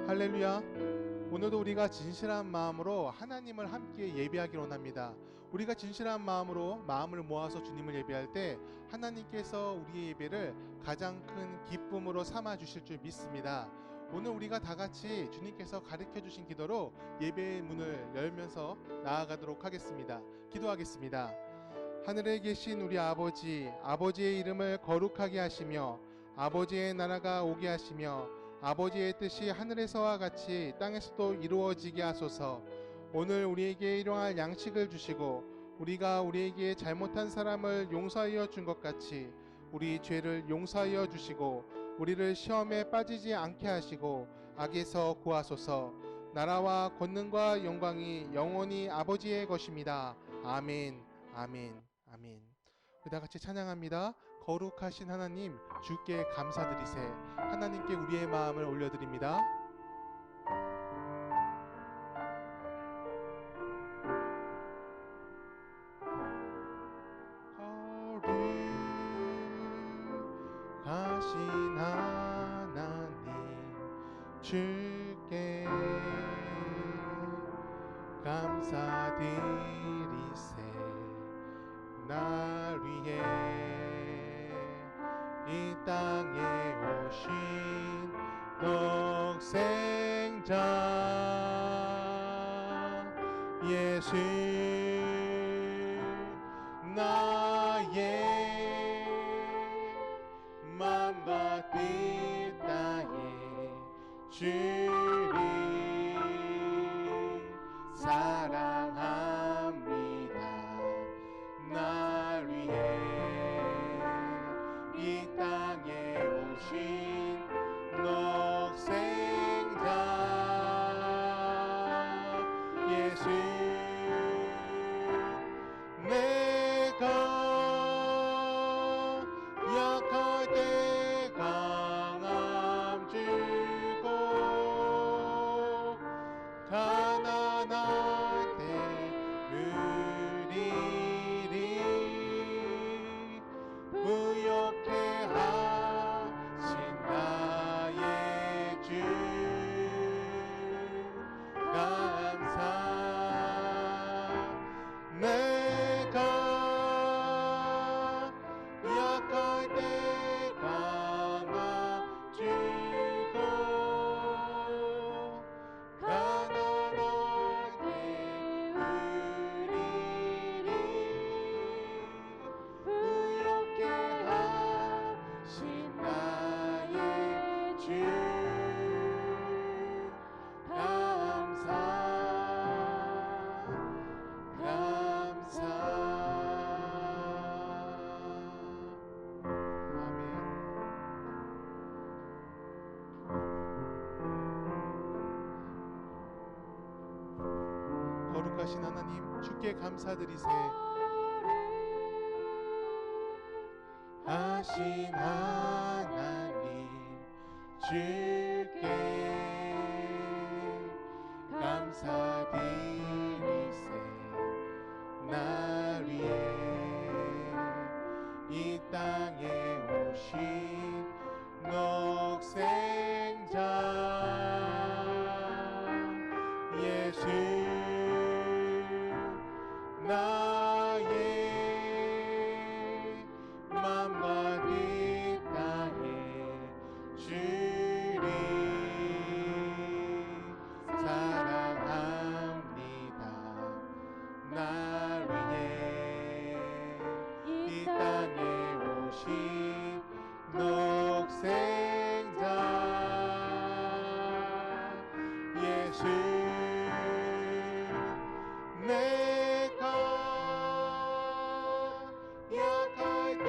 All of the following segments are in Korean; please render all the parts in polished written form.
할렐루야. 오늘도 우리가 진실한 마음으로 하나님을 함께 예배하기를 원합니다. 우리가 진실한 마음으로 마음을 모아서 주님을 예배할 때 하나님께서 우리의 예배를 가장 큰 기쁨으로 삼아 주실 줄 믿습니다. 오늘 우리가 다 같이 주님께서 가르쳐 주신 기도로 예배의 문을 열면서 나아가도록 하겠습니다. 기도하겠습니다. 하늘에 계신 우리 아버지, 아버지의 이름을 거룩하게 하시며 아버지의 나라가 오게 하시며 아버지의 뜻이 하늘에서와 같이 땅에서도 이루어지게 하소서. 오늘 우리에게 일용할 양식을 주시고 우리가 우리에게 잘못한 사람을 용서하여 준 것 같이 우리 죄를 용서하여 주시고 우리를 시험에 빠지지 않게 하시고 악에서 구하소서. 나라와 권능과 영광이 영원히 아버지의 것입니다. 아멘. 아멘. 아멘. 우리 다 같이 찬양합니다. 거룩하신 하나님, 주께 감사드리세. 하나님께 우리의 마음을 올려드립니다. 거룩하신 하나님, 주께 감사드리세. 날 위해 이 땅에 오신 독생자 예수, 나의 맘과 뜻 다해 주를 사랑합니다. 날 위해 이 땅에 오신 독생자 예수, 내가 약할 때 강함 주고 가난할 때 의리리 부욕해 하신 나의 주 감사. 내가 약할 때 강함 주고 가난할 때 의리리 부욕해 하신 나의 주 감사. 감사. 아멘. 거룩하신 하나님, 주께 감사드리세. 하신 하나님, 주께 감사드리세. 날 위해 이 땅에 오신 독생자 예수, 나의 맘과 뜻 다해 주를 사랑합니다. 날 위해 이 땅에 오신 독생자 예수, 내가 약할 때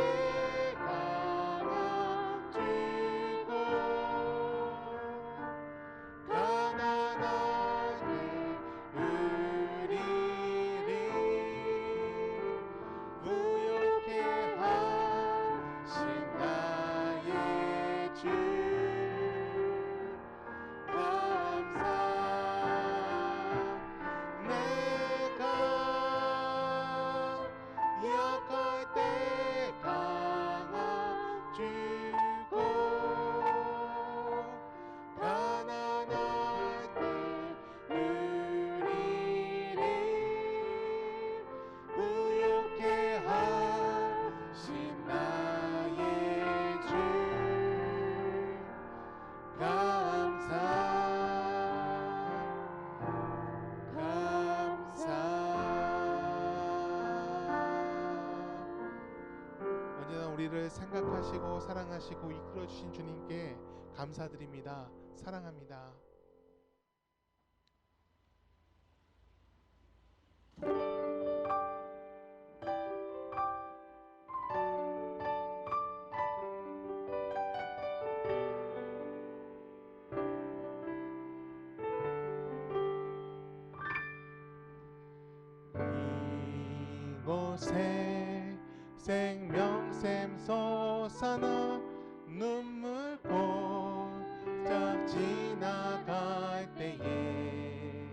우리를 생각하시고 사랑하시고 이끌어 주신 주님께 감사드립니다. 사랑합니다. 이곳에 생명샘 솟아나 눈물 꼴짝 지나갈 때에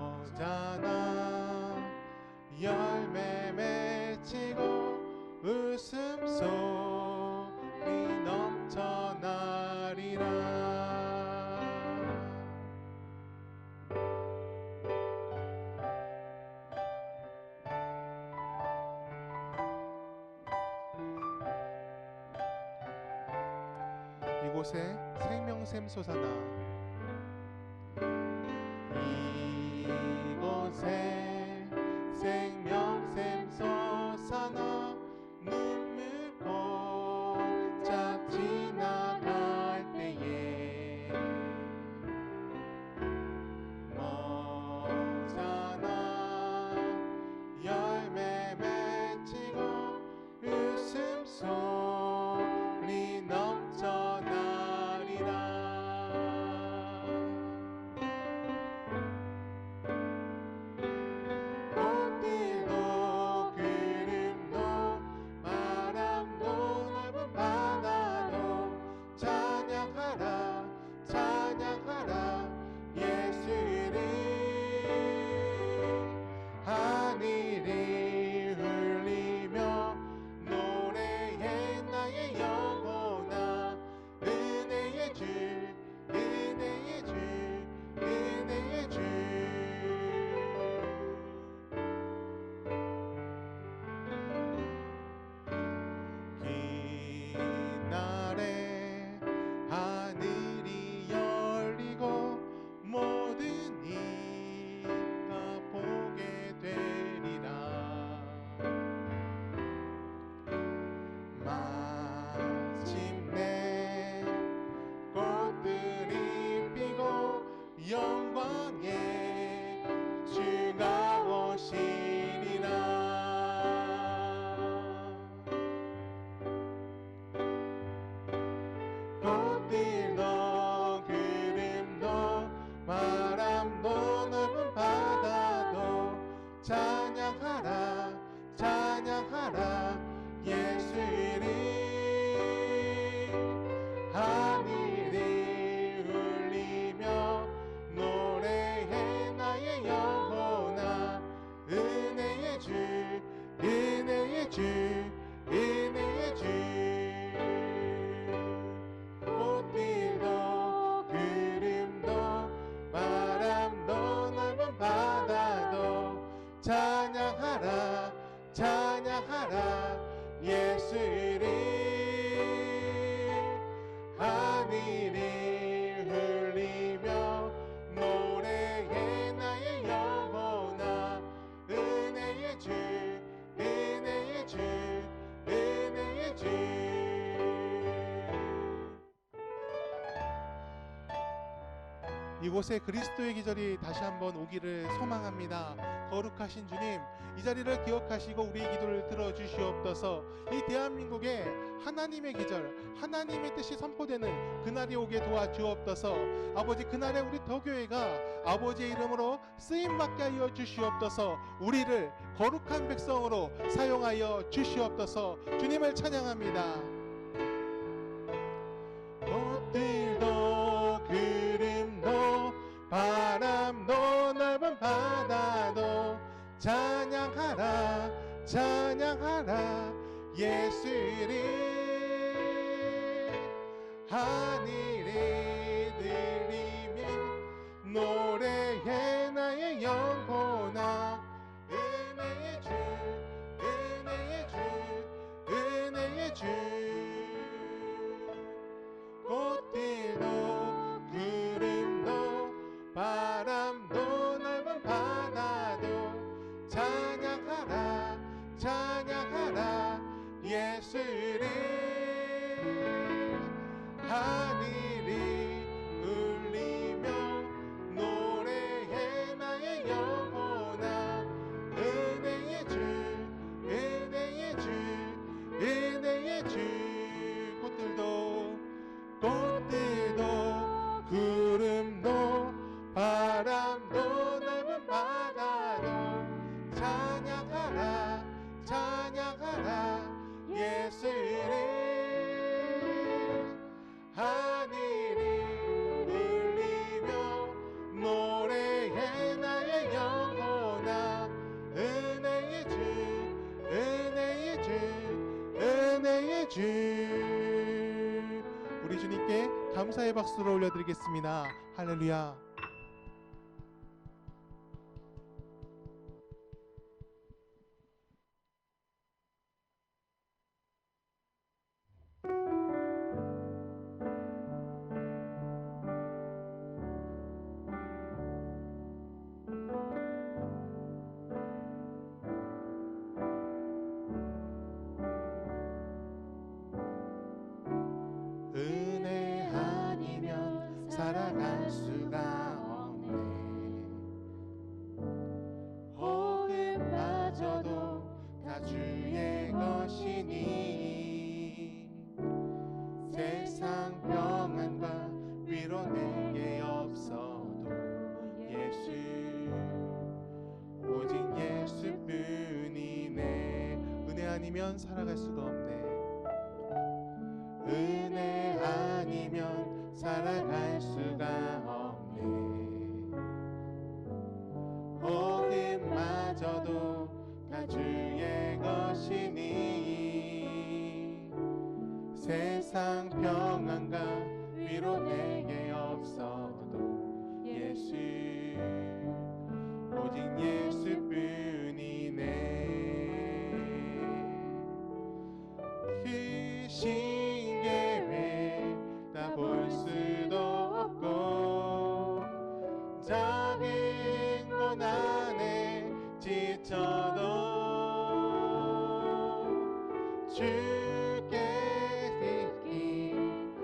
너잖아 열매 맺히고 웃음소리 넘쳐나리라. 이곳에 생명샘 솟아나 이곳에 생명샘 솟아나 눈물 꼴짝 지나갈 때에 너잖아 열매 맺히고 웃음소리 넘쳐나리라. 꽃들도 구름도 바람도 넓은 바다도 찬양하라 찬양하라 예수를. 하늘이 울리며 노래해 나의 영혼아. 은혜의 주 은혜의 주 은혜의 주. 긴 날에 하늘이 열리고 모든 이가 보게 되리라. 마침내 꽃들이 피고 영광의 주가 오시리라. 꽃들도 구름도 바람도 넓은 바다도 찬양하라 찬양하라 예수를. 하늘이 울리며 노래해 나의 영혼아. 은혜의 주 은혜의 주 은혜의 주. 꽃들도 구름도 바람도 넓은 바다도 찬양하라 찬양하라 예수를. 하늘이 울리며 노래해 나의 영혼아. 은혜의 주 은혜의 주 은혜의 주. 이곳에 그리스도의 기절이 다시 한번 오기를 소망합니다. 거룩하신 주님, 이 자리를 기억하시고 우리의 기도를 들어주시옵소서. 이 대한민국에 하나님의 기절, 하나님의 뜻이 선포되는 그날이 오게 도와주옵소서. 아버지, 그날에 우리 더교회가 아버지의 이름으로 쓰임받게 하여 주시옵소서. 우리를 거룩한 백성으로 사용하여 주시옵소서. 주님을 찬양합니다. 꽃들도 구름도 바람도 넓은 바다도 찬양하라 찬양하라 예수를. 하늘이 들리며 노래해 나의 영혼아. 은혜의 주 은혜의 주 은혜의 주. 꽃들도 구름도 바람도 넓은 바다도 찬양하라 찬양하라 찬양하라 예수를. 하늘이 울리며 노래해 나의 영혼아. 은혜의 주 은혜의 주 은혜의 주. 꽃들도 구름도 바람도 넓은 바다도 찬양하라 찬양하라 예수를. 하늘이 울리며 노래해 나의 영혼아. 은혜의 주 은혜의 주 은혜의 주. 우리 주님께 감사의 박수를 올려드리겠습니다. 할렐루야. 은혜 아니면 살아갈 수가 없네. 호흡마저도 다 주의 것이니 세상 평안과 위로 내게 없어도 예수 오직 예수뿐이네. 은혜 아니면 살아갈 수가 없네. 은혜 아니면 살아갈 수가 없네. 호흡마저도 다 주의 것이니 세상 평안과 위로 내게 없어도 예수 오직 예수뿐이네. 크신 계획 다 볼 수도 없고 작은 것 안에 지쳐도 주께 드린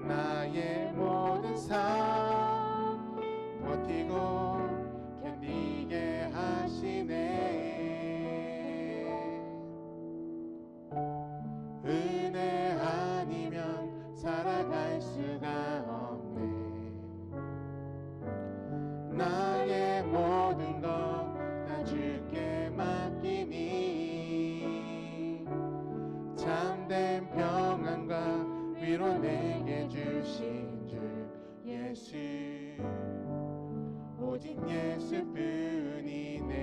나의 모든 삶 버티고 견디게 하시네. 은혜 아니면 살아갈 수가 없네. 나의 모든 것 다 주께 맡기니 참된 평안과 위로 내게 주신 주 예수 오직 예수뿐이네.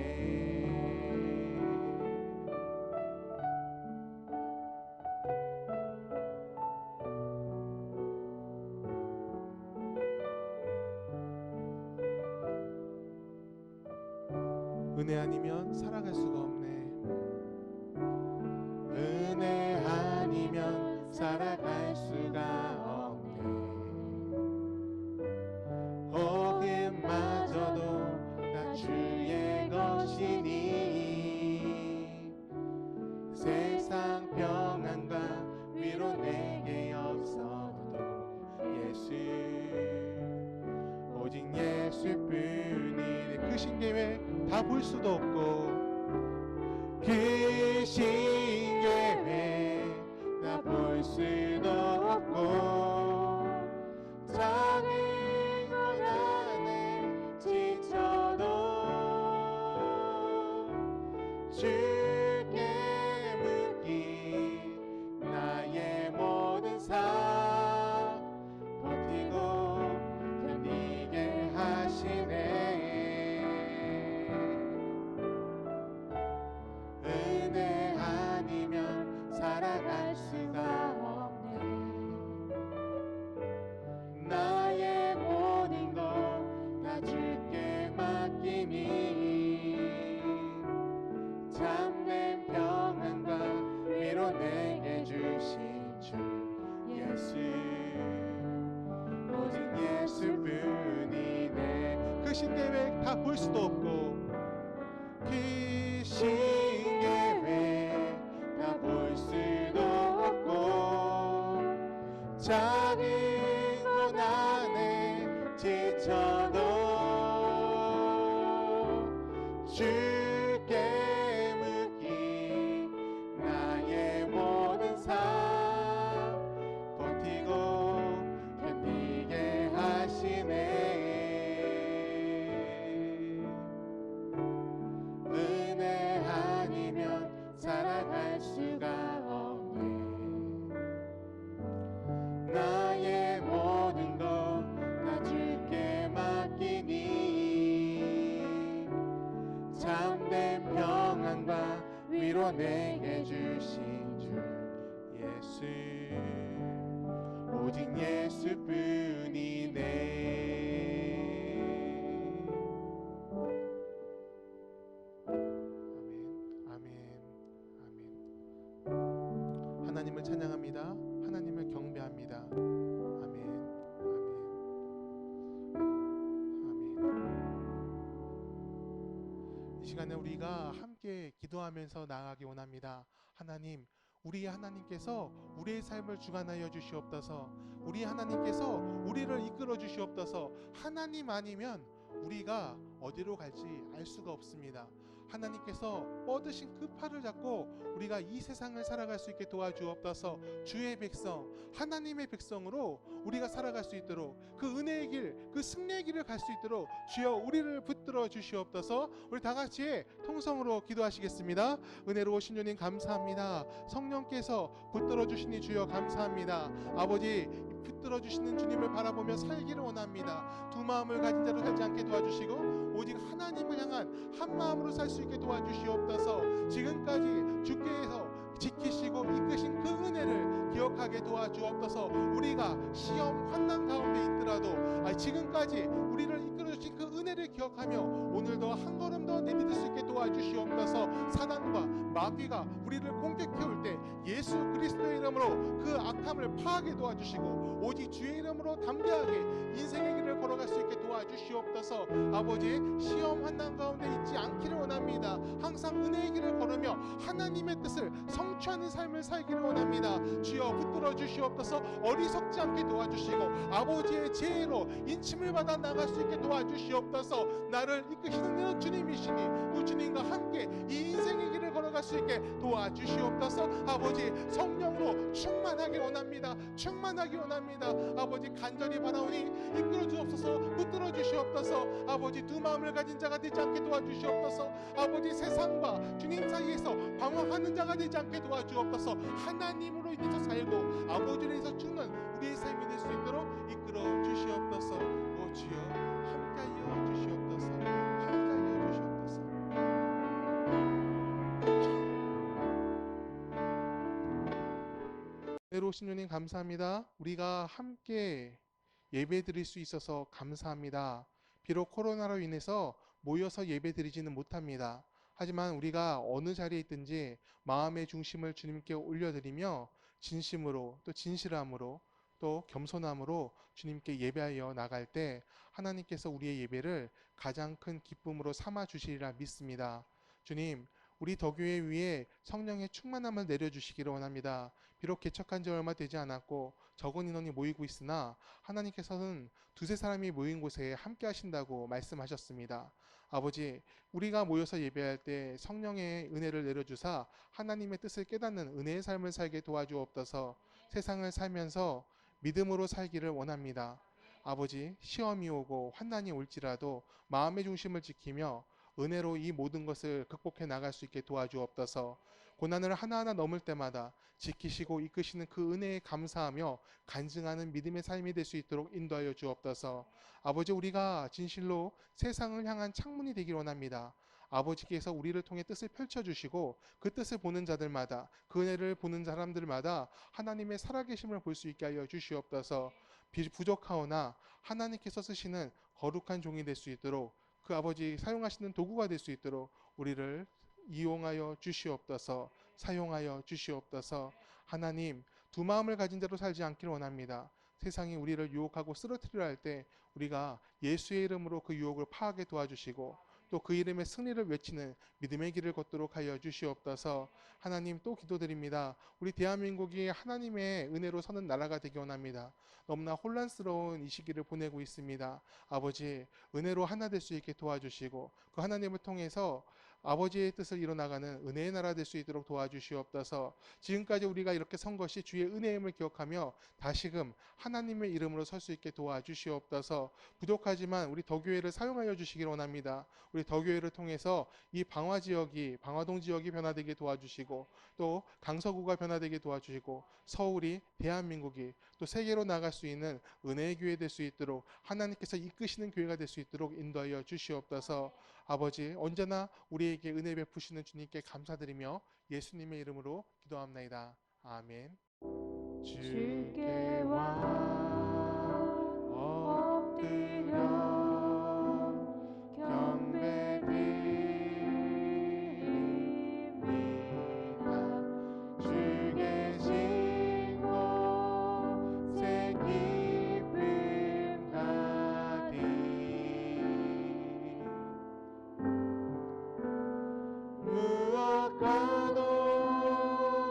은혜 아니면 살아갈 수가 없네. 은혜 아니면 살아갈 수가 없네. 호흡마저도 다 주의 것이니 세상 평안과 위로 내게 없어도 예수 오직 예수뿐이네. 크신 계획 다 볼 수도 없고 크신 계획 다 볼 수도 없고 작은 것 안에 지쳐도 주께 묶인 나의 모든 삶 버티고 견디게 하시네. 은혜 아니면 살아갈 수가 없네. 나의 모든 것 다 주께 맡기니 참된 평안과 위로 내게 주신 주 예수 오직 예수뿐이네. 크신 계획 다 볼 수도 없고 크신 계획 작은 고난에 지쳐도 주께 묻기 나의 모든 삶 버티고 견디게 하시네. 은혜 아니면 살아갈 수가 없네. 나의 모든 것 나 주께 맡기니 참된 평안과 위로 내게 주신 주 예수 오직 예수뿐이네. 아멘, 아멘, 아멘. 하나님을 찬양합니다. 하나님을 경배합니다. 아멘, 아멘, 아멘. 이 시간에 우리가 함께 기도하면서 나아가기 원합니다. 하나님, 우리 하나님께서 우리의 삶을 주관하여 주시옵소서. 우리 하나님께서 우리를 이끌어 주시옵소서. 하나님 아니면 우리가 어디로 갈지 알 수가 없습니다. 하나님께서 뻗으신 그 팔을 잡고 우리가 이 세상을 살아갈 수 있게 도와주옵소서. 주의 백성, 하나님의 백성으로 우리가 살아갈 수 있도록 그 은혜의 길, 그 승리의 길을 갈 수 있도록 주여 우리를 붙들어 주시옵소서. 우리 다 같이 통성으로 기도하시겠습니다. 은혜로우신 주님 감사합니다. 성령께서 붙들어 주시니 주여 감사합니다. 아버지, 붙들어 주시는 주님을 바라보며 살기를 원합니다. 두 마음을 가진 자로 살지 않게 도와주시고 오직 하나님을 향한 한 마음으로 살 수 있게 도와주시옵소서. 지금까지 주께서 지키시고 이끄신 그 은혜를 기억하게 도와주옵소서. 우리가 시험 환난 가운데 있더라도 지금까지 우리를 이끌어주신 그 은혜를 기억하며 오늘도 한 걸음 더 내딛을 수 있게 도와주시옵소서. 사단과 마귀가 우리를 공격해 올 때 예수 그리스도의 이름으로 그 악함을 파하게 도와주시고 오직 주의 이름으로 담대하게 인생의 길을 걸어갈 수 있게 도와주시옵소서. 아버지, 시험 환난 가운데 있지 않기를 원합니다. 항상 은혜의 길을 걸으며 하나님의 뜻을 성취하는 삶을 살기를 원합니다. 주여 붙들어 주시옵소서. 어리석지 않게 도와주시고 아버지의 지혜로 인침을 받아 나갈 수 있게 도와주시옵소서. 나를 이끄시는 주님이시니 그 주님과 함께 이 인생의 길을 걸어갈 수 있게 도와주시옵소서. 아버지, 성령으로 충만하기 원합니다. 충만하기 원합니다. 아버지, 간절히 바라오니 이끌어 주옵소서. 붙들어 주시옵소서. 아버지, 두 마음을 가진 자가 되지 않게 도와주시옵소서. 아버지, 세상과 주님 사이에서 방황하는 자가 되지 않게 도와주옵소서. 하나님으로 인해서 살고 아버지로 인해서 죽는 우리의 삶이 될 수 있도록 이끌어 주시옵소서. 오 주여, 함께하여 주시옵소서. 함께하여 주시옵소서. 애로우신 주님 감사합니다. 우리가 함께 예배 드릴 수 있어서 감사합니다. 비록 코로나로 인해서 모여서 예배 드리지는 못합니다. 하지만 우리가 어느 자리에 있든지 마음의 중심을 주님께 올려드리며 진심으로 또 진실함으로 또 겸손함으로 주님께 예배하여 나갈 때 하나님께서 우리의 예배를 가장 큰 기쁨으로 삼아 주시리라 믿습니다. 주님, 우리 더교회 위에 성령의 충만함을 내려주시기를 원합니다. 비록 개척한 지 얼마 되지 않았고 적은 인원이 모이고 있으나 하나님께서는 두세 사람이 모인 곳에 함께 하신다고 말씀하셨습니다. 아버지, 우리가 모여서 예배할 때 성령의 은혜를 내려주사 하나님의 뜻을 깨닫는 은혜의 삶을 살게 도와주옵소서. 세상을 살면서 믿음으로 살기를 원합니다. 아버지, 시험이 오고 환난이 올지라도 마음의 중심을 지키며 은혜로 이 모든 것을 극복해 나갈 수 있게 도와주옵소서. 고난을 하나하나 넘을 때마다 지키시고 이끄시는 그 은혜에 감사하며 간증하는 믿음의 삶이 될 수 있도록 인도하여 주옵소서. 아버지, 우리가 진실로 세상을 향한 창문이 되길 원합니다. 아버지께서 우리를 통해 뜻을 펼쳐주시고 그 뜻을 보는 자들마다, 그 은혜를 보는 사람들마다 하나님의 살아계심을 볼 수 있게 하여 주시옵소서. 부족하오나 하나님께서 쓰시는 거룩한 종이 될 수 있도록, 그 아버지 사용하시는 도구가 될 수 있도록 우리를 이용하여 주시옵소서. 사용하여 주시옵소서. 하나님, 두 마음을 가진 자로 살지 않기를 원합니다. 세상이 우리를 유혹하고 쓰러뜨리려 할 때 우리가 예수의 이름으로 그 유혹을 파하게 도와주시고 또 그 이름의 승리를 외치는 믿음의 길을 걷도록 하여 주시옵소서. 하나님, 또 기도드립니다. 우리 대한민국이 하나님의 은혜로 서는 나라가 되기 원합니다. 너무나 혼란스러운 이 시기를 보내고 있습니다. 아버지, 은혜로 하나 될 수 있게 도와주시고 그 하나님을 통해서 아버지의 뜻을 이뤄나가는 은혜의 나라 될 수 있도록 도와주시옵소서. 지금까지 우리가 이렇게 선 것이 주의 은혜임을 기억하며 다시금 하나님의 이름으로 설 수 있게 도와주시옵소서. 부족하지만 우리 더교회를 사용하여 주시길 원합니다. 우리 더교회를 통해서 이 방화동 지역이 변화되게 도와주시고 또 강서구가 변화되게 도와주시고 서울이, 대한민국이 또 세계로 나갈 수 있는 은혜의 교회 될 수 있도록 하나님께서 이끄시는 교회가 될 수 있도록 인도하여 주시옵소서. 아버지, 언제나 우리에게 은혜 베푸시는 주님께 감사드리며 예수님의 이름으로 기도합나이다. 아멘. 주께 엎드려 경배드립니다. 주 계신 곳에 기쁨 가득 무엇과도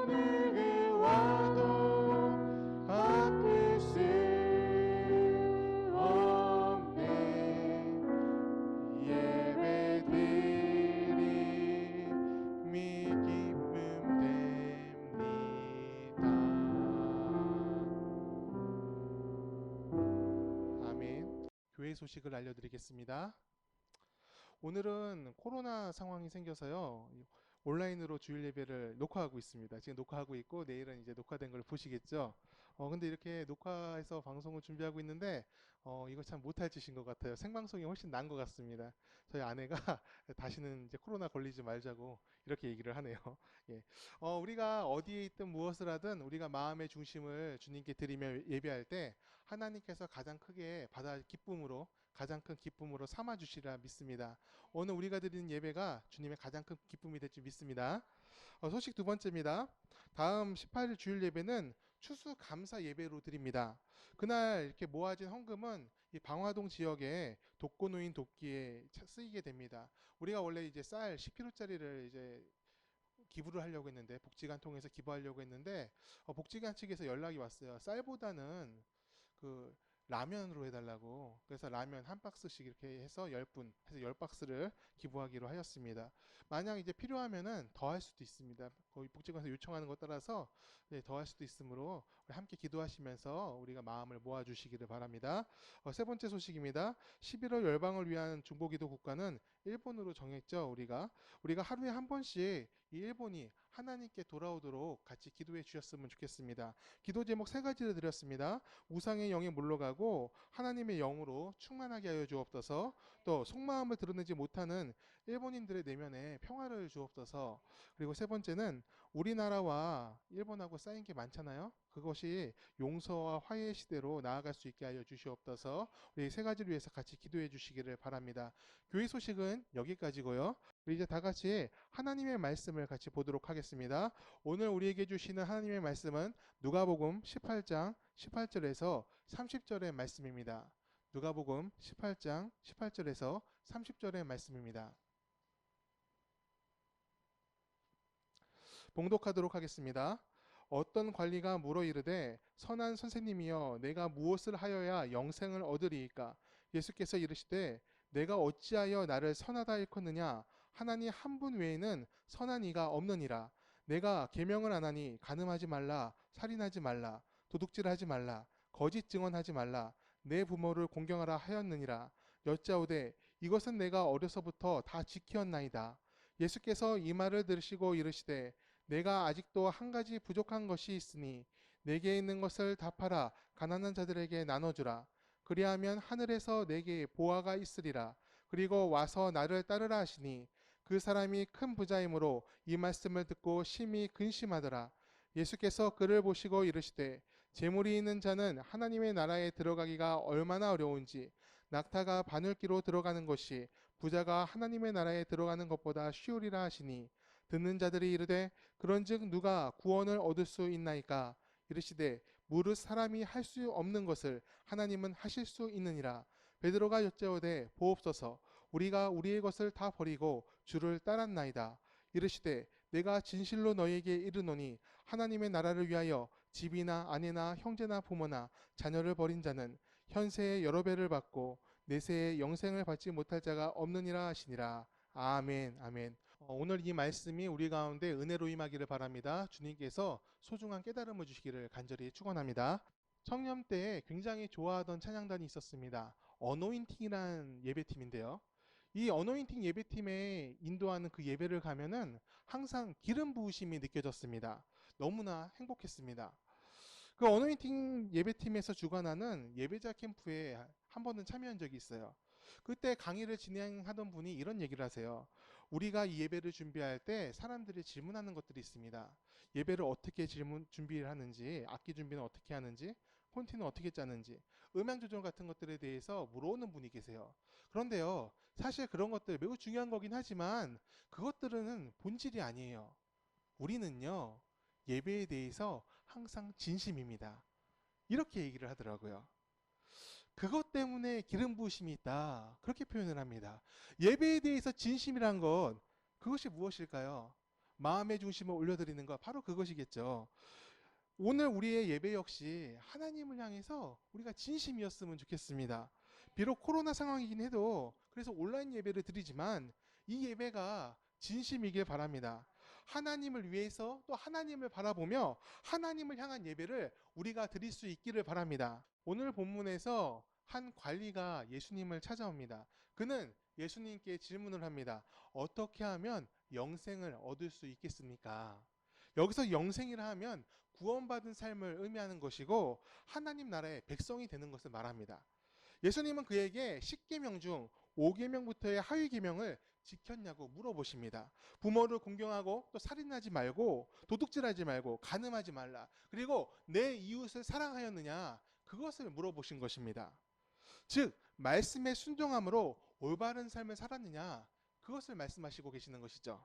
누구와도 바꿀 수 없네. 예배드림이 기쁨 됩니다. 아멘. 교회 소식을 알려드리겠습니다. 오늘은 코로나 상황이 생겨서요. 온라인으로 주일 예배를 녹화하고 있습니다. 지금 녹화하고 있고 내일은 이제 녹화된 걸 보시겠죠. 근데 이렇게 녹화해서 방송을 준비하고 있는데 이거 참 못할 짓인 것 같아요. 생방송이 훨씬 나은 것 같습니다. 저희 아내가 다시는 이제 코로나 걸리지 말자고 이렇게 얘기를 하네요. 예. 우리가 어디에 있든 무엇을 하든 우리가 마음의 중심을 주님께 드리며 예배할 때 하나님께서 가장 크게 가장 큰 기쁨으로 삼아 주시리라 믿습니다. 오늘 우리가 드리는 예배가 주님의 가장 큰 기쁨이 될 줄 믿습니다. 소식 두 번째입니다. 다음 18일 주일 예배는 추수감사 예배로 드립니다. 그날 이렇게 모아진 헌금은 이 방화동 지역에 독거노인 돕기에 쓰이게 됩니다. 우리가 원래 이제 쌀 10kg짜리를 이제 기부를 하려고 했는데 복지관 통해서 기부하려고 했는데 복지관 측에서 연락이 왔어요. 쌀보다는 그 라면으로 해달라고. 그래서 라면 한 박스씩 이렇게 해서 10분 해서 10박스를 기부하기로 하였습니다. 만약 이제 필요하면은 더 할 수도 있습니다. 거기 복지관에서 요청하는 것 따라서 더 할 수도 있으므로 우리 함께 기도하시면서 우리가 마음을 모아주시기를 바랍니다. 세 번째 소식입니다. 11월 열방을 위한 중보기도 국가는 일본으로 정했죠. 우리가 하루에 한 번씩 이 일본이 하나님께 돌아오도록 같이 기도해 주셨으면 좋겠습니다. 기도 제목 세 가지를 드렸습니다. 우상의 영이 물러가고 하나님의 영으로 충만하게 하여 주옵소서. 또 속마음을 드러내지 못하는 일본인들의 내면에 평화를 주옵소서. 그리고 세 번째는 우리나라와 일본하고 쌓인 게 많잖아요. 그것이 용서와 화해의 시대로 나아갈 수 있게 하여 주시옵소서. 우리 세 가지를 위해서 같이 기도해 주시기를 바랍니다. 교회 소식은 여기까지고요. 우리 이제 다 같이 하나님의 말씀을 같이 보도록 하겠습니다. 오늘 우리에게 주시는 하나님의 말씀은 누가복음 18장 18절에서 30절의 말씀입니다. 누가복음 18장 18절에서 30절의 말씀입니다. 봉독하도록 하겠습니다. 어떤 관리가 물어 이르되 선한 선생님이여 내가 무엇을 하여야 영생을 얻으리이까? 예수께서 이르시되 내가 어찌하여 나를 선하다 일컫느냐? 하나님 한 분 외에는 선한 이가 없느니라. 내가 계명을 안 하니 간음하지 말라, 살인하지 말라, 도둑질하지 말라, 거짓 증언하지 말라, 내 부모를 공경하라 하였느니라. 여짜오되 이것은 내가 어려서부터 다 지키었나이다. 예수께서 이 말을 들으시고 이르시되 내가 아직도 한 가지 부족한 것이 있으니 내게 있는 것을 다 팔아 가난한 자들에게 나눠주라. 그리하면 하늘에서 내게 보화가 있으리라. 그리고 와서 나를 따르라 하시니 그 사람이 큰 부자이므로 이 말씀을 듣고 심히 근심하더라. 예수께서 그를 보시고 이르시되 재물이 있는 자는 하나님의 나라에 들어가기가 얼마나 어려운지 낙타가 바늘기로 들어가는 것이 부자가 하나님의 나라에 들어가는 것보다 쉬우리라 하시니 듣는 자들이 이르되 그런즉 누가 구원을 얻을 수 있나이까? 이르시되 무릇 사람이 할 수 없는 것을 하나님은 하실 수 있느니라. 베드로가 여짜오되 보옵소서 우리가 우리의 것을 다 버리고 주를 따랐나이다. 이르시되 내가 진실로 너희에게 이르노니 하나님의 나라를 위하여 집이나 아내나 형제나 부모나 자녀를 버린 자는 현세에 여러 배를 받고 내세에 영생을 받지 못할 자가 없느니라 하시니라. 아멘, 아멘. 오늘 이 말씀이 우리 가운데 은혜로 임하기를 바랍니다. 주님께서 소중한 깨달음을 주시기를 간절히 축원합니다. 청년 때에 굉장히 좋아하던 찬양단이 있었습니다. 어노인팅이라는 예배팀인데요. 이 어노인팅 예배팀에 인도하는 그 예배를 가면은 항상 기름 부으심이 느껴졌습니다. 너무나 행복했습니다. 그 어노인팅 예배팀에서 주관하는 예배자 캠프에 한 번은 참여한 적이 있어요. 그때 강의를 진행하던 분이 이런 얘기를 하세요. 우리가 이 예배를 준비할 때 사람들이 질문하는 것들이 있습니다. 예배를 어떻게 준비를 하는지, 악기 준비는 어떻게 하는지, 폰티는 어떻게 짜는지, 음향 조절 같은 것들에 대해서 물어오는 분이 계세요. 그런데요, 사실 그런 것들 매우 중요한 거긴 하지만 그것들은 본질이 아니에요. 우리는요, 예배에 대해서 항상 진심입니다. 이렇게 얘기를 하더라고요. 그것 때문에 기름 부으심이 있다. 그렇게 표현을 합니다. 예배에 대해서 진심이란 것, 그것이 무엇일까요? 마음의 중심을 올려드리는 것, 바로 그것이겠죠. 오늘 우리의 예배 역시 하나님을 향해서 우리가 진심이었으면 좋겠습니다. 비록 코로나 상황이긴 해도 그래서 온라인 예배를 드리지만 이 예배가 진심이길 바랍니다. 하나님을 위해서 또 하나님을 바라보며 하나님을 향한 예배를 우리가 드릴 수 있기를 바랍니다. 오늘 본문에서 한 관리가 예수님을 찾아옵니다. 그는 예수님께 질문을 합니다. 어떻게 하면 영생을 얻을 수 있겠습니까? 여기서 영생이라 하면 구원받은 삶을 의미하는 것이고 하나님 나라의 백성이 되는 것을 말합니다. 예수님은 그에게 10계명 중 5계명부터의 하위 계명을 지켰냐고 물어보십니다. 부모를 공경하고 또 살인하지 말고 도둑질하지 말고 간음하지 말라. 그리고 내 이웃을 사랑하였느냐? 그것을 물어보신 것입니다. 즉 말씀에 순종함으로 올바른 삶을 살았느냐? 그것을 말씀하시고 계시는 것이죠.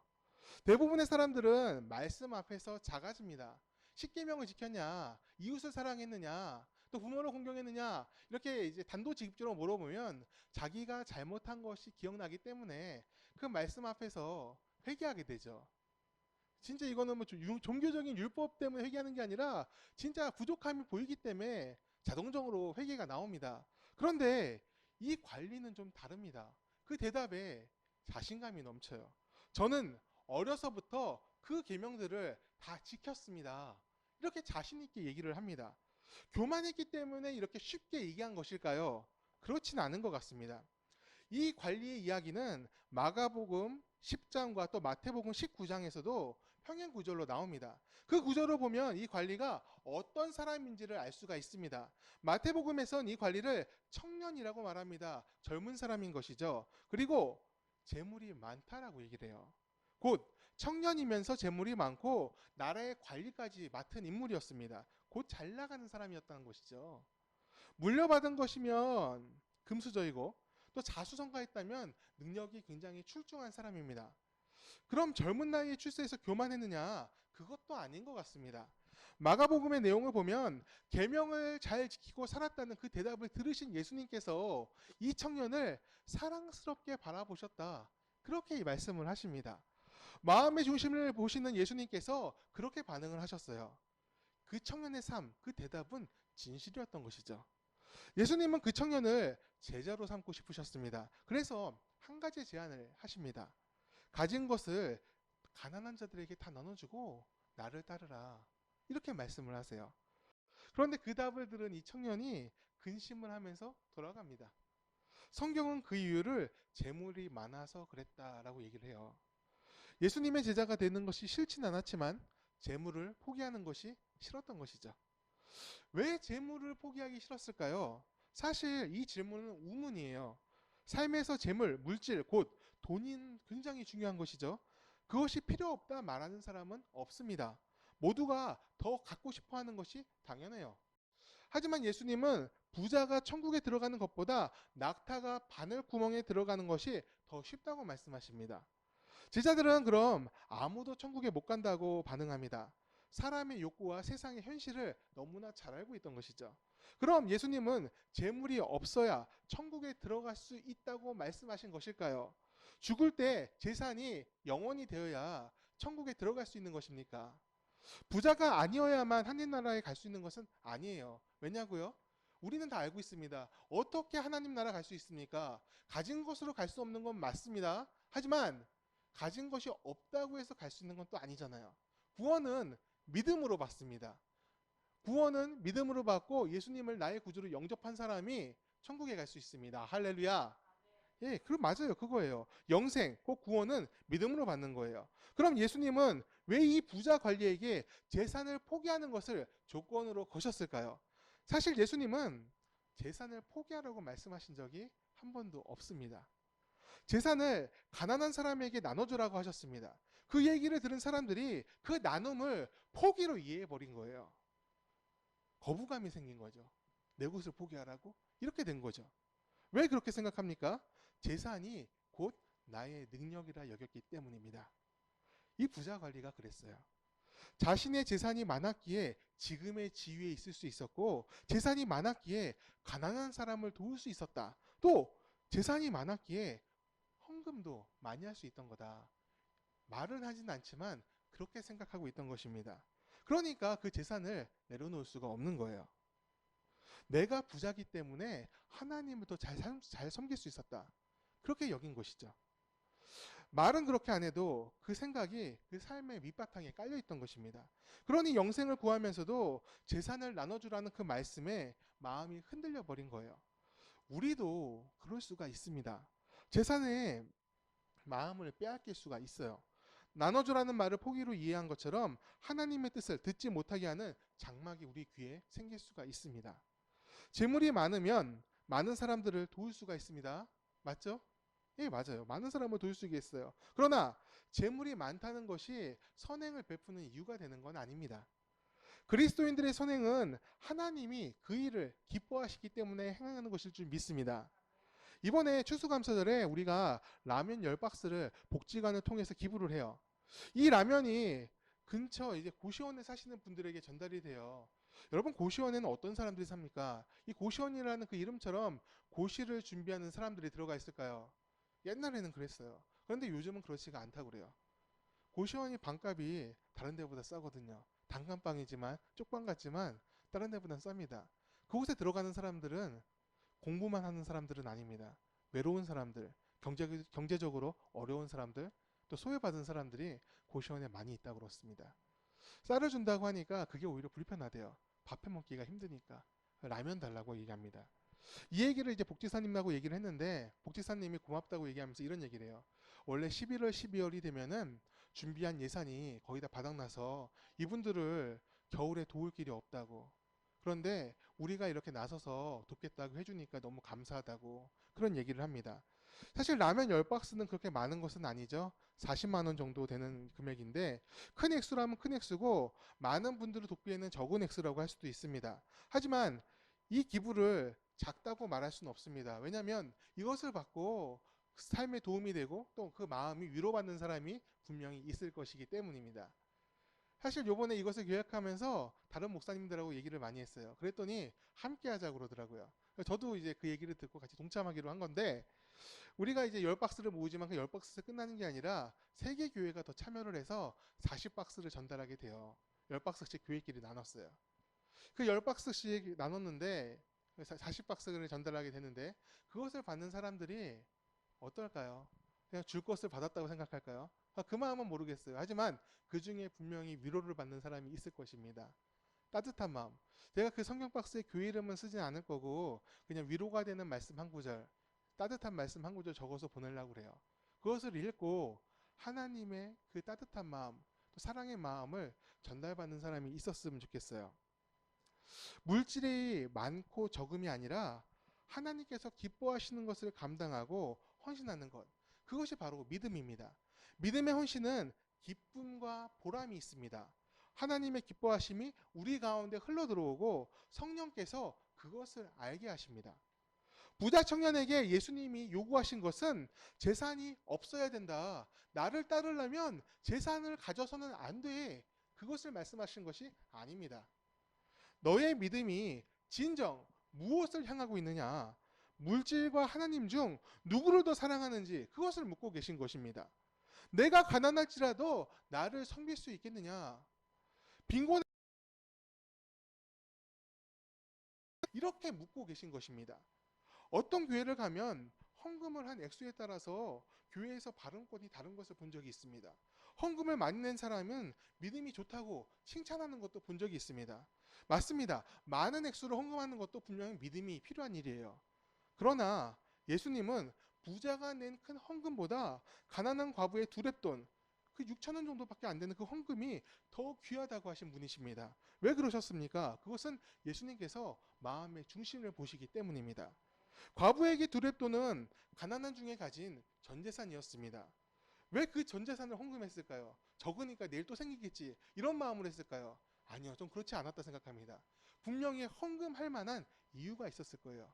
대부분의 사람들은 말씀 앞에서 작아집니다. 십계명을 지켰냐, 이웃을 사랑했느냐, 또 부모를 공경했느냐, 이렇게 이제 단도직입적으로 물어보면 자기가 잘못한 것이 기억나기 때문에 그 말씀 앞에서 회개하게 되죠. 진짜 이거는 뭐 종교적인 율법 때문에 회개하는 게 아니라 진짜 부족함이 보이기 때문에 자동적으로 회개가 나옵니다. 그런데 이 관리는 좀 다릅니다. 그 대답에 자신감이 넘쳐요. 저는 어려서부터 그 계명들을 다 지켰습니다. 이렇게 자신 있게 얘기를 합니다. 교만했기 때문에 이렇게 쉽게 얘기한 것일까요? 그렇진 않은 것 같습니다. 이 관리의 이야기는 마가복음 10장과 또 마태복음 19장에서도 평행 구절로 나옵니다. 그 구절을 보면 이 관리가 어떤 사람인지를 알 수가 있습니다. 마태복음에선 이 관리를 청년이라고 말합니다. 젊은 사람인 것이죠. 그리고 재물이 많다라고 얘기를 해요. 곧 청년이면서 재물이 많고 나라의 관리까지 맡은 인물이었습니다. 곧 잘 나가는 사람이었다는 것이죠. 물려받은 것이면 금수저이고 또 자수성가했다면 능력이 굉장히 출중한 사람입니다. 그럼 젊은 나이에 출세해서 교만했느냐? 그것도 아닌 것 같습니다. 마가복음의 내용을 보면 계명을 잘 지키고 살았다는 그 대답을 들으신 예수님께서 이 청년을 사랑스럽게 바라보셨다. 그렇게 말씀을 하십니다. 마음의 중심을 보시는 예수님께서 그렇게 반응을 하셨어요. 그 청년의 삶, 그 대답은 진실이었던 것이죠. 예수님은 그 청년을 제자로 삼고 싶으셨습니다. 그래서 한 가지 제안을 하십니다. 가진 것을 가난한 자들에게 다 나눠주고 나를 따르라. 이렇게 말씀을 하세요. 그런데 그 답을 들은 이 청년이 근심을 하면서 돌아갑니다. 성경은 그 이유를 재물이 많아서 그랬다라고 얘기를 해요. 예수님의 제자가 되는 것이 싫진 않았지만 재물을 포기하는 것이 싫었던 것이죠. 왜 재물을 포기하기 싫었을까요? 사실 이 질문은 우문이에요. 삶에서 재물, 물질, 곧 돈이 굉장히 중요한 것이죠. 그것이 필요 없다 말하는 사람은 없습니다. 모두가 더 갖고 싶어 하는 것이 당연해요. 하지만 예수님은 부자가 천국에 들어가는 것보다 낙타가 바늘 구멍에 들어가는 것이 더 쉽다고 말씀하십니다. 제자들은 그럼 아무도 천국에 못 간다고 반응합니다. 사람의 욕구와 세상의 현실을 너무나 잘 알고 있던 것이죠. 그럼 예수님은 재물이 없어야 천국에 들어갈 수 있다고 말씀하신 것일까요? 죽을 때 재산이 영원히 되어야 천국에 들어갈 수 있는 것입니까? 부자가 아니어야만 하나님 나라에 갈 수 있는 것은 아니에요. 왜냐고요? 우리는 다 알고 있습니다. 어떻게 하나님 나라 갈 수 있습니까? 가진 것으로 갈 수 없는 건 맞습니다. 하지만 가진 것이 없다고 해서 갈 수 있는 건 또 아니잖아요. 구원은 믿음으로 받습니다. 구원은 믿음으로 받고 예수님을 나의 구주로 영접한 사람이 천국에 갈 수 있습니다. 할렐루야. 예, 그럼 맞아요. 그거예요. 영생, 그 구원은 믿음으로 받는 거예요. 그럼 예수님은 왜 이 부자 관리에게 재산을 포기하는 것을 조건으로 거셨을까요? 사실 예수님은 재산을 포기하라고 말씀하신 적이 한 번도 없습니다. 재산을 가난한 사람에게 나눠주라고 하셨습니다. 그 얘기를 들은 사람들이 그 나눔을 포기로 이해해버린 거예요. 거부감이 생긴 거죠. 내 것을 포기하라고? 이렇게 된 거죠. 왜 그렇게 생각합니까? 재산이 곧 나의 능력이라 여겼기 때문입니다. 이 부자 관리가 그랬어요. 자신의 재산이 많았기에 지금의 지위에 있을 수 있었고, 재산이 많았기에 가난한 사람을 도울 수 있었다. 또 재산이 많았기에 헌금도 많이 할 수 있던 거다. 말은 하진 않지만 그렇게 생각하고 있던 것입니다. 그러니까 그 재산을 내려놓을 수가 없는 거예요. 내가 부자기 때문에 하나님을 더 잘 섬길 수 있었다. 그렇게 여긴 것이죠. 말은 그렇게 안 해도 그 생각이 그 삶의 밑바탕에 깔려 있던 것입니다. 그러니 영생을 구하면서도 재산을 나눠주라는 그 말씀에 마음이 흔들려 버린 거예요. 우리도 그럴 수가 있습니다. 재산에 마음을 빼앗길 수가 있어요. 나눠주라는 말을 포기로 이해한 것처럼 하나님의 뜻을 듣지 못하게 하는 장막이 우리 귀에 생길 수가 있습니다. 재물이 많으면 많은 사람들을 도울 수가 있습니다. 맞죠? 예, 맞아요. 많은 사람을 도울 수 있겠어요. 그러나 재물이 많다는 것이 선행을 베푸는 이유가 되는 건 아닙니다. 그리스도인들의 선행은 하나님이 그 일을 기뻐하시기 때문에 행하는 것일 줄 믿습니다. 이번에 추수감사절에 우리가 라면 10박스를 복지관을 통해서 기부를 해요. 이 라면이 근처 이제 고시원에 사시는 분들에게 전달이 돼요. 여러분, 고시원에는 어떤 사람들이 삽니까? 이 고시원이라는 그 이름처럼 고시를 준비하는 사람들이 들어가 있을까요? 옛날에는 그랬어요. 그런데 요즘은 그렇지가 않다고 그래요. 고시원이 방값이 다른 데보다 싸거든요. 단칸방이지만 쪽방 같지만 다른 데보다 쌉니다. 그곳에 들어가는 사람들은 공부만 하는 사람들은 아닙니다. 외로운 사람들, 경제적으로 어려운 사람들, 또 소외받은 사람들이 고시원에 많이 있다고 그렇습니다. 쌀을 준다고 하니까 그게 오히려 불편하대요. 밥해 먹기가 힘드니까. 라면 달라고 얘기합니다. 이 얘기를 이제 복지사님하고 얘기를 했는데 복지사님이 고맙다고 얘기하면서 이런 얘기를 해요. 원래 11월, 12월이 되면은 준비한 예산이 거의 다 바닥나서 이분들을 겨울에 도울 길이 없다고. 그런데 우리가 이렇게 나서서 돕겠다고 해주니까 너무 감사하다고 그런 얘기를 합니다. 사실 라면 10박스는 그렇게 많은 것은 아니죠. 40만 원 정도 되는 금액인데 큰 액수라면 큰 액수고 많은 분들을 돕기에는 적은 액수라고 할 수도 있습니다. 하지만 이 기부를 작다고 말할 수는 없습니다. 왜냐하면 이것을 받고 삶에 도움이 되고 또 그 마음이 위로받는 사람이 분명히 있을 것이기 때문입니다. 사실 요번에 이것을 계획하면서 다른 목사님들하고 얘기를 많이 했어요. 그랬더니 함께 하자고 그러더라고요. 저도 이제 그 얘기를 듣고 같이 동참하기로 한 건데 우리가 이제 10박스를 모으지만 그 10박스에서 끝나는 게 아니라 3개 교회가 더 참여를 해서 40박스를 전달하게 돼요. 10박스씩 교회끼리 나눴어요. 그 10박스씩 나눴는데 40박스를 전달하게 되는데 그것을 받는 사람들이 어떨까요? 그냥 줄 것을 받았다고 생각할까요? 그 마음은 모르겠어요. 하지만 그 중에 분명히 위로를 받는 사람이 있을 것입니다. 따뜻한 마음. 제가 그 성경 박스에 교회 이름은 쓰진 않을 거고 그냥 위로가 되는 말씀 한 구절, 따뜻한 말씀 한 구절 적어서 보내려고 그래요. 그것을 읽고 하나님의 그 따뜻한 마음, 또 사랑의 마음을 전달받는 사람이 있었으면 좋겠어요. 물질이 많고 적음이 아니라 하나님께서 기뻐하시는 것을 감당하고 헌신하는 것. 그것이 바로 믿음입니다. 믿음의 헌신은 기쁨과 보람이 있습니다. 하나님의 기뻐하심이 우리 가운데 흘러 들어오고 성령께서 그것을 알게 하십니다. 부자 청년에게 예수님이 요구하신 것은 재산이 없어야 된다. 나를 따르려면 재산을 가져서는 안 돼. 그것을 말씀하신 것이 아닙니다. 너의 믿음이 진정 무엇을 향하고 있느냐? 물질과 하나님 중 누구를 더 사랑하는지 그것을 묻고 계신 것입니다. 내가 가난할지라도 나를 섬길 수 있겠느냐? 빈곤 이렇게 묻고 계신 것입니다. 어떤 교회를 가면 헌금을 한 액수에 따라서 교회에서 발언권이 다른 것을 본 적이 있습니다. 헌금을 많이 낸 사람은 믿음이 좋다고 칭찬하는 것도 본 적이 있습니다. 맞습니다. 많은 액수를 헌금하는 것도 분명히 믿음이 필요한 일이에요. 그러나 예수님은 부자가 낸 큰 헌금보다 가난한 과부의 두렙돈, 그 6천 원 정도밖에 안 되는 그 헌금이 더 귀하다고 하신 분이십니다. 왜 그러셨습니까? 그것은 예수님께서 마음의 중심을 보시기 때문입니다. 과부에게 두렙돈은 가난한 중에 가진 전 재산이었습니다. 왜 그 전 재산을 헌금했을까요? 적으니까 내일 또 생기겠지 이런 마음으로 했을까요? 아니요, 좀 그렇지 않았다 생각합니다. 분명히 헌금할 만한 이유가 있었을 거예요.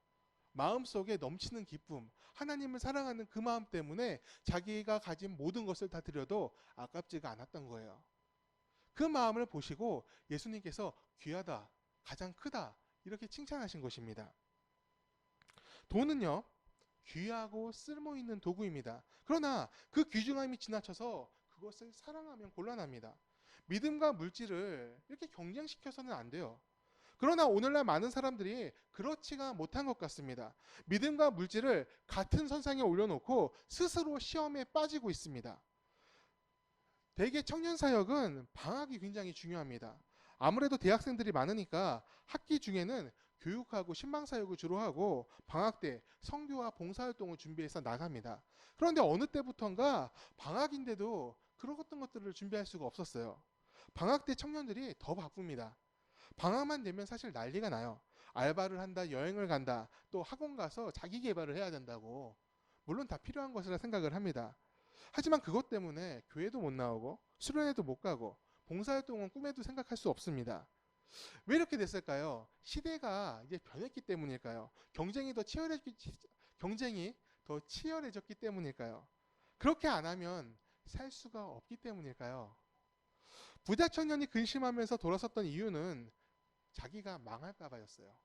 마음속에 넘치는 기쁨, 하나님을 사랑하는 그 마음 때문에 자기가 가진 모든 것을 다 드려도 아깝지가 않았던 거예요. 그 마음을 보시고 예수님께서 귀하다, 가장 크다 이렇게 칭찬하신 것입니다. 돈은요, 귀하고 쓸모있는 도구입니다. 그러나 그 귀중함이 지나쳐서 그것을 사랑하면 곤란합니다. 믿음과 물질을 이렇게 경쟁시켜서는 안 돼요. 그러나 오늘날 많은 사람들이 그렇지가 못한 것 같습니다. 믿음과 물질을 같은 선상에 올려놓고 스스로 시험에 빠지고 있습니다. 대개 청년 사역은 방학이 굉장히 중요합니다. 아무래도 대학생들이 많으니까 학기 중에는 교육하고 신방 사역을 주로 하고 방학 때 선교와 봉사활동을 준비해서 나갑니다. 그런데 어느 때부턴가 방학인데도 그런 것들을 준비할 수가 없었어요. 방학 때 청년들이 더 바쁩니다. 방학만 되면 사실 난리가 나요. 알바를 한다, 여행을 간다, 또 학원 가서 자기 개발을 해야 된다고. 물론 다 필요한 것이라 생각을 합니다. 하지만 그것 때문에 교회도 못 나오고 수련회도 못 가고 봉사활동은 꿈에도 생각할 수 없습니다. 왜 이렇게 됐을까요? 시대가 이제 변했기 때문일까요? 경쟁이 더 치열해졌기 때문일까요? 그렇게 안 하면 살 수가 없기 때문일까요? 부자 청년이 근심하면서 돌아섰던 이유는 자기가 망할까 봐였어요.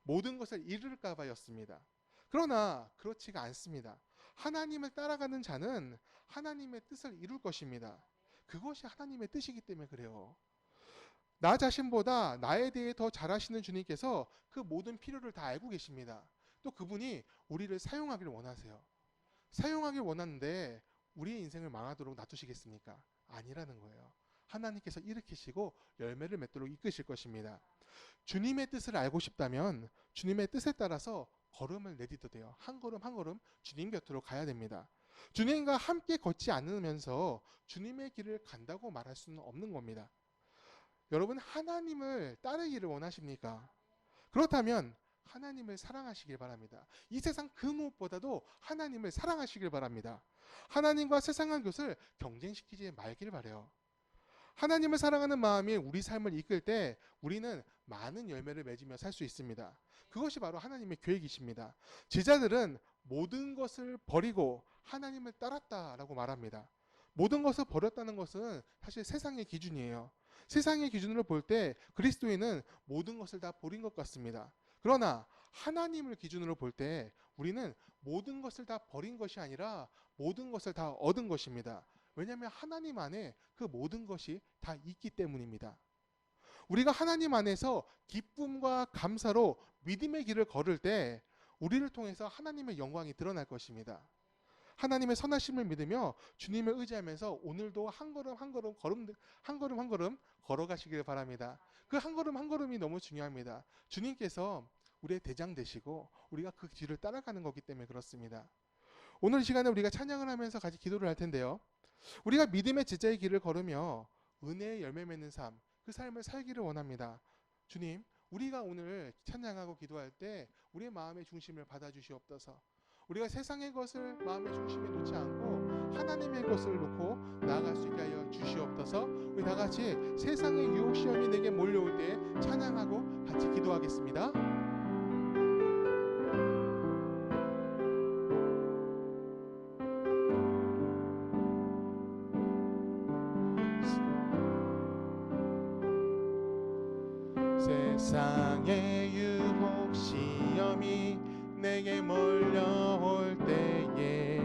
모든 것을 잃을까 봐였습니다. 그러나 그렇지가 않습니다. 하나님을 따라가는 자는 하나님의 뜻을 이룰 것입니다. 그것이 하나님의 뜻이기 때문에 그래요. 나 자신보다 나에 대해 더 잘 아시는 주님께서 그 모든 필요를 다 알고 계십니다. 또 그분이 우리를 사용하길 원하세요. 사용하길 원하는데 우리의 인생을 망하도록 놔두시겠습니까? 아니라는 거예요. 하나님께서 일으키시고 열매를 맺도록 이끄실 것입니다. 주님의 뜻을 알고 싶다면 주님의 뜻에 따라서 걸음을 내딛어야 돼요. 한 걸음 한 걸음 주님 곁으로 가야 됩니다. 주님과 함께 걷지 않으면서 주님의 길을 간다고 말할 수는 없는 겁니다. 여러분, 하나님을 따르기를 원하십니까? 그렇다면 하나님을 사랑하시길 바랍니다. 이 세상 그 무엇보다도 하나님을 사랑하시길 바랍니다. 하나님과 세상의 것을 경쟁시키지 말길 바래요. 하나님을 사랑하는 마음이 우리 삶을 이끌 때 우리는 많은 열매를 맺으며 살 수 있습니다. 그것이 바로 하나님의 계획이십니다. 제자들은 모든 것을 버리고 하나님을 따랐다라고 말합니다. 모든 것을 버렸다는 것은 사실 세상의 기준이에요. 세상의 기준으로 볼 때 그리스도인은 모든 것을 다 버린 것 같습니다. 그러나 하나님을 기준으로 볼 때 우리는 모든 것을 다 버린 것이 아니라 모든 것을 다 얻은 것입니다. 왜냐하면 하나님 안에 그 모든 것이 다 있기 때문입니다. 우리가 하나님 안에서 기쁨과 감사로 믿음의 길을 걸을 때 우리를 통해서 하나님의 영광이 드러날 것입니다. 하나님의 선하심을 믿으며 주님을 의지하면서 오늘도 한 걸음 한 걸음 걸어가시길 바랍니다. 그 한 걸음 한 걸음이 너무 중요합니다. 주님께서 우리의 대장 되시고 우리가 그 길을 따라가는 거기 때문에 그렇습니다. 오늘 이 시간에 우리가 찬양을 하면서 같이 기도를 할 텐데요. 우리가 믿음의 제자의 길을 걸으며 은혜의 열매 맺는 삶, 그 삶을 살기를 원합니다. 주님, 우리가 오늘 찬양하고 기도할 때 우리의 마음의 중심을 받아주시옵소서. 우리가 세상의 것을 마음의 중심에 놓지 않고 하나님의 것을 놓고 나아갈 수 있게 하여 주시옵소서. 우리 다 같이 세상의 유혹 시험이 내게 몰려올 때 찬양하고 같이 기도하겠습니다. 세상의 유혹 시험이 내게 몰려올 때에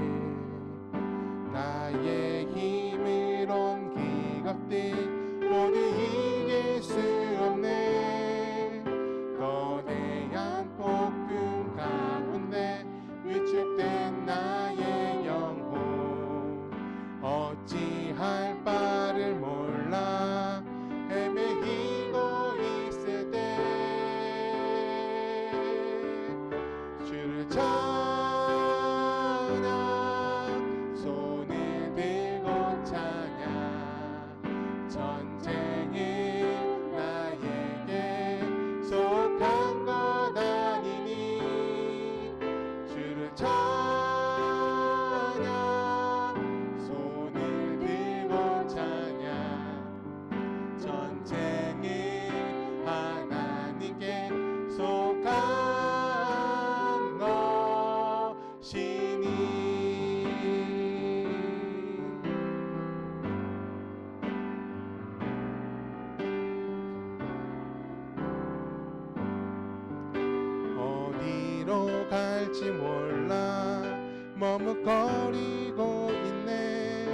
나의 힘으론 기겁들 모두 이길 수 없네. 거대한 폭풍 가운데 위축된 나의 영혼 어찌할 바를 몰라 헤매이고 있을 때 주를 찬양 손을 들고 찬양 전쟁은 나에게 속한 것 아니니 주를 찬양 손을 들고 찬양 전쟁은 하나님께 속한 것이니. 어디로 갈지 몰라 머뭇거리고 있네.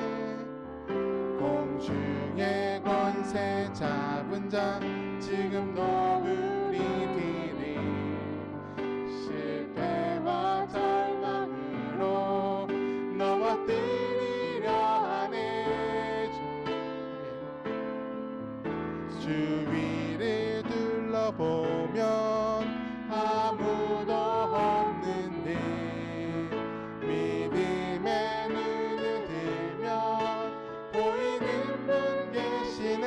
공중의 권세 잡은 자 지금도 우리들이 실패와 절망으로 넘어뜨리려 하네. 주위를 둘러보면 아무도 없는데 믿음의 눈을 들면 보이는 분 계시네.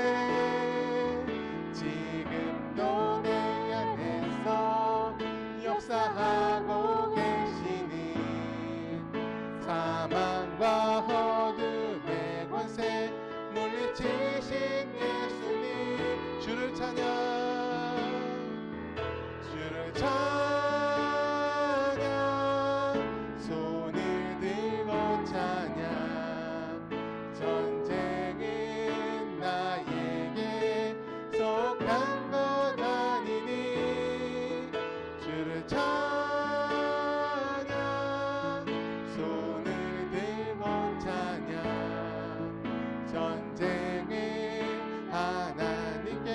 지금도 내 안에서 역사하고 계시니 사망과 어둠의 권세 물리치신 예수님 주를 찬양 주를 찬양 손을 들고 찬양 전쟁은 나에게 속한 것 아니니 주를 찬양 손을 들고 찬양 전쟁은 하나님께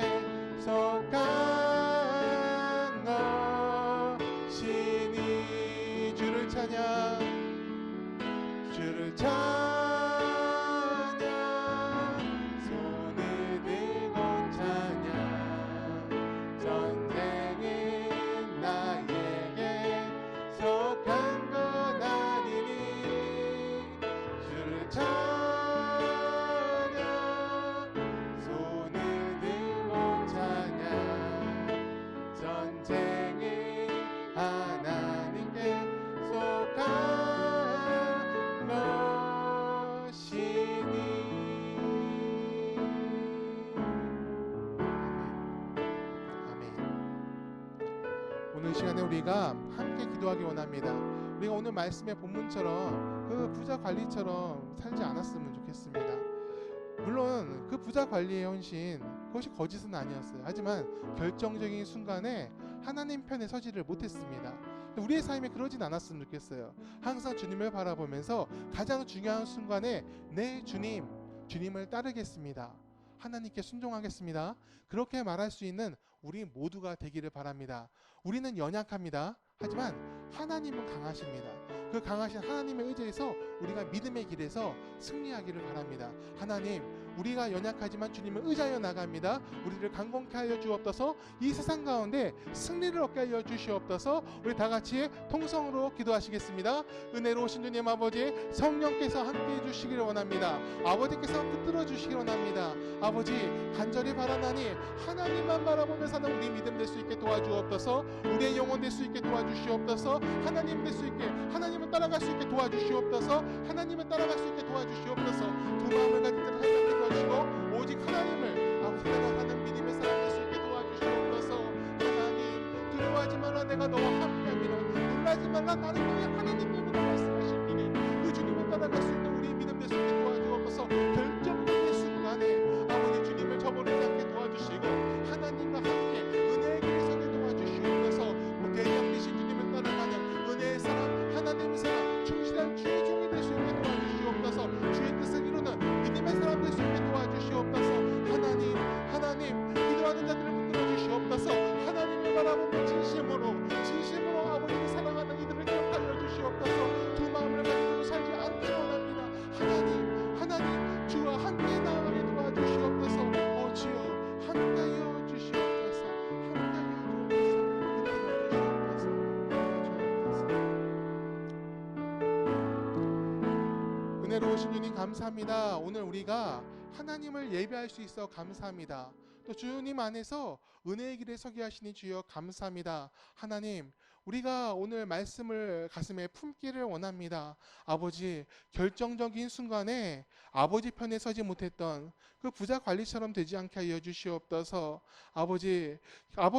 속한 것이니 주를 찬양 주를 찬양 손을 들고 찬양 전쟁은 나에게 속한 것 아니니 주를 찬양 손을 들고 찬양 전쟁은 하나님께 속한 것이니. 아멘. 오늘 시간에 우리가 함께 기도하기 원합니다. 우리가 오늘 말씀의 본문처럼 그 부자 관리처럼 살지 않았으면 좋겠습니다. 물론 그 부자 관리의 헌신 그것이 거짓은 아니었어요. 하지만 결정적인 순간에 하나님 편에 서지를 못했습니다. 우리의 삶에 그러진 않았으면 좋겠어요. 항상 주님을 바라보면서 가장 중요한 순간에 내 주님을 따르겠습니다. 하나님께 순종하겠습니다. 그렇게 말할 수 있는 우리 모두가 되기를 바랍니다. 우리는 연약합니다. 하지만 하나님은 강하십니다. 그 강하신 하나님의 의지에서 우리가 믿음의 길에서 승리하기를 바랍니다. 하나님, 우리가 연약하지만 주님을 의지하여 나갑니다. 우리를 강건케 하여 주옵소서. 이 세상 가운데 승리를 얻게 하여 주시옵소서. 우리 다 같이 통성으로 기도하시겠습니다. 은혜로우신 주님 아버지, 성령께서 함께해 주시기를 원합니다. 아버지께서 붙들어 주시기를 원합니다. 아버지, 간절히 바라나니 하나님만 바라보며 사는 우리 믿음 될 수 있게 도와주옵소서. 우리의 영혼 될 수 있게 도와주시옵소서. 하나님 될 수 있게, 하나님을 따라갈 수 있게 도와주시옵소서. 하나님을 따라갈 수 있게 도와주시옵소서. 두 마음을 가진 자를 생각해 주시고 오직 하나님을 아버지 따라가는 믿음의 사람 될 수 있게 도와주시옵소서. 하나님, 두려워하지 마라, 내가 너와 함께함이라. 놀라지 말라, 나는 너의 하나님이므로 말씀하시기니 그 주님을 따라갈 수 있는 우리 믿음 될 수 있게 도와주옵소서. 결정적인 순간에 아버지 주님을 저버리지 않게 도와주시고 하나님과 함께 은혜의 은혜로우신 주님 감사합니다. 오늘 우리가 하나님을 예배할 수 있어 감사합니다. 또 주님 안에서 은혜의 길에 서게 하시니 주여 감사합니다. 하나님, 우리가 오늘 말씀을 가슴에 품기를 원합니다. 아버지, 결정적인 순간에 아버지 편에 서지 못했던 그 부자 관리처럼 되지 않게 하여 주시옵소서. 아버지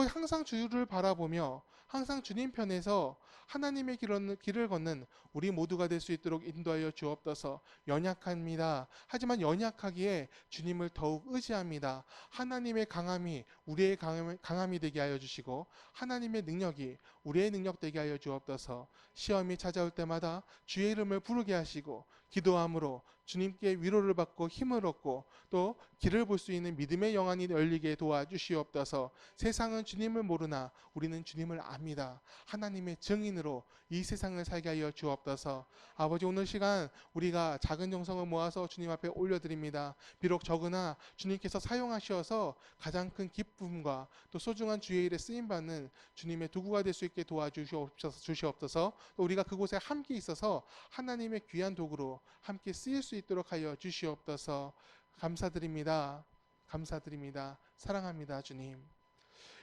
항상 주를 바라보며 항상 주님 편에서 하나님의 길을 걷는 우리 모두가 될 수 있도록 인도하여 주옵소서. 연약합니다. 하지만 연약하기에 주님을 더욱 의지합니다. 하나님의 강함이 우리의 강함이 되게 하여 주시고 하나님의 능력이 우리의 능력 되게 하여 주옵소서. 시험이 찾아올 때마다 주의 이름을 부르게 하시고 기도함으로 주님께 위로를 받고 힘을 얻고 또 길을 볼 수 있는 믿음의 영안이 열리게 도와주시옵소서. 세상은 주님을 모르나 우리는 주님을 압니다. 하나님의 증인으로 이 세상을 살게 하여 주옵소서. 아버지, 오늘 시간 우리가 작은 정성을 모아서 주님 앞에 올려드립니다. 비록 적으나 주님께서 사용하셔서 가장 큰 기쁨과 또 소중한 주의 일에 쓰임받는 주님의 도구가 될 수 있게 도와주시옵소서. 또 우리가 그곳에 함께 있어서 하나님의 귀한 도구로 함께 쓰일 수 있도록 하여 주시옵소서. 감사드립니다. 감사드립니다. 사랑합니다, 주님.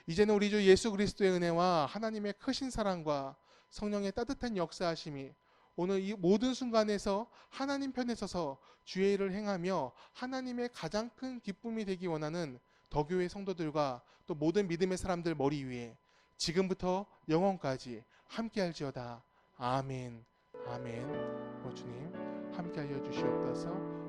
이제는 우리 주 예수 그리스도의 은혜와 하나님의 크신 사랑과 성령의 따뜻한 역사하심이 오늘 이 모든 순간에서 하나님 편에 서서 주의 일을 행하며 하나님의 가장 큰 기쁨이 되기 원하는 더교회 성도들과 또 모든 믿음의 사람들 머리 위에 지금부터 영원까지 함께할지어다. 아멘. 아멘. 주님 함께하여 주시옵소서.